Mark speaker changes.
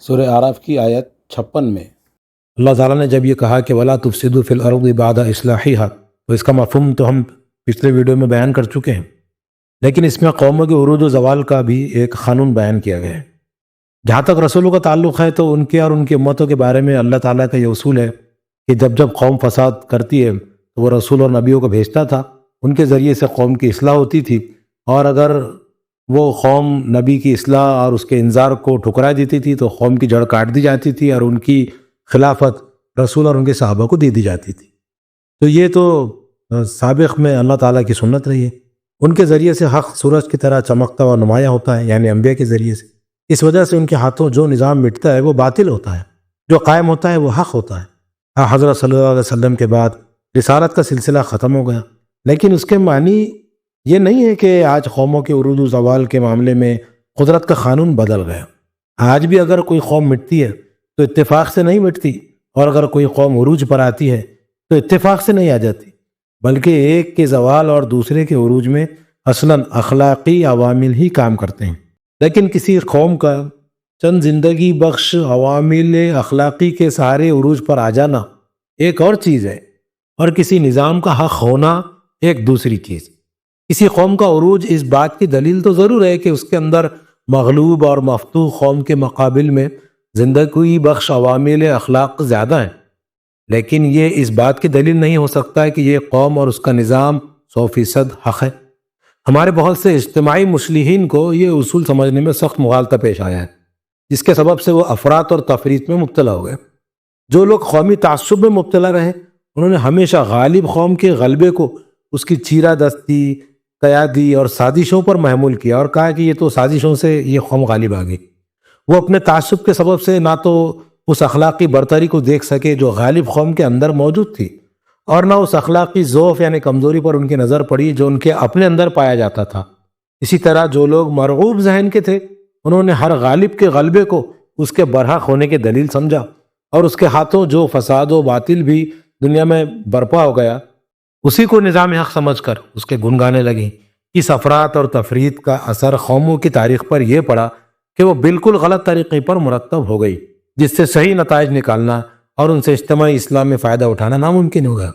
Speaker 1: سورہ اعراف کی آیت 56 میں اللہ تعالیٰ نے جب یہ کہا کہ وَلَا تُفْسِدُوا فِي الْأَرْضِ بَعْدَ إِصْلَاحِهَا، تو اس کا مفہوم تو ہم پچھلے ویڈیو میں بیان کر چکے ہیں، لیکن اس میں قوموں کے عروج و زوال کا بھی ایک قانون بیان کیا گیا ہے۔ جہاں تک رسولوں کا تعلق ہے تو ان کے اور ان کی امتوں کے بارے میں اللہ تعالیٰ کا یہ اصول ہے کہ جب قوم فساد کرتی ہے تو وہ رسول اور نبیوں کو بھیجتا تھا، ان کے ذریعے سے قوم کی اصلاح ہوتی تھی، اور اگر وہ قوم نبی کی اصلاح اور اس کے انذار کو ٹھکرا دیتی تھی تو قوم کی جڑ کاٹ دی جاتی تھی اور ان کی خلافت رسول اور ان کے صحابہ کو دے دی جاتی تھی۔ تو یہ تو سابق میں اللہ تعالیٰ کی سنت رہی ہے، ان کے ذریعے سے حق سورج کی طرح چمکتا و نمایاں ہوتا ہے، یعنی انبیاء کے ذریعے سے۔ اس وجہ سے ان کے ہاتھوں جو نظام مٹتا ہے وہ باطل ہوتا ہے، جو قائم ہوتا ہے وہ حق ہوتا ہے۔ حضرت صلی اللہ علیہ وسلم کے بعد رسالت کا سلسلہ ختم ہو گیا، لیکن اس کے معنی یہ نہیں ہے کہ آج قوموں کے عروج و زوال کے معاملے میں قدرت کا قانون بدل گیا۔ آج بھی اگر کوئی قوم مٹتی ہے تو اتفاق سے نہیں مٹتی، اور اگر کوئی قوم عروج پر آتی ہے تو اتفاق سے نہیں آ جاتی، بلکہ ایک کے زوال اور دوسرے کے عروج میں اصلاً اخلاقی عوامل ہی کام کرتے ہیں۔ لیکن کسی قوم کا چند زندگی بخش عوامل اخلاقی کے سہارے عروج پر آ جانا ایک اور چیز ہے، اور کسی نظام کا حق ہونا ایک دوسری چیز۔ کسی قوم کا عروج اس بات کی دلیل تو ضرور ہے کہ اس کے اندر مغلوب اور مفتوح قوم کے مقابل میں زندگی بخش عوامل اخلاق زیادہ ہیں، لیکن یہ اس بات کی دلیل نہیں ہو سکتا ہے کہ یہ قوم اور اس کا نظام 100% حق ہے۔ ہمارے بہت سے اجتماعی مصلحین کو یہ اصول سمجھنے میں سخت مغالطہ پیش آیا ہے، جس کے سبب سے وہ افراط اور تفریط میں مبتلا ہو گئے۔ جو لوگ قومی تعصب میں مبتلا رہے انہوں نے ہمیشہ غالب قوم کے غلبے کو اس کی چیرہ دستی، قیادی اور سازشوں پر محمول کیا، اور کہا کہ یہ تو سازشوں سے یہ قوم غالب آ گئی۔ وہ اپنے تعصب کے سبب سے نہ تو اس اخلاقی برتری کو دیکھ سکے جو غالب قوم کے اندر موجود تھی، اور نہ اس اخلاقی ضعف یعنی کمزوری پر ان کی نظر پڑی جو ان کے اپنے اندر پایا جاتا تھا۔ اسی طرح جو لوگ مرغوب ذہن کے تھے انہوں نے ہر غالب کے غلبے کو اس کے برحق ہونے کی دلیل سمجھا، اور اس کے ہاتھوں جو فساد و باطل بھی دنیا میں برپا ہو گیا اسی کو نظام حق سمجھ کر اس کے گن گانے لگیں۔ اس افراط اور تفریط کا اثر قوموں کی تاریخ پر یہ پڑا کہ وہ بالکل غلط طریقے پر مرتب ہو گئی، جس سے صحیح نتائج نکالنا اور ان سے اجتماعی اسلام میں فائدہ اٹھانا ناممکن ہو گیا۔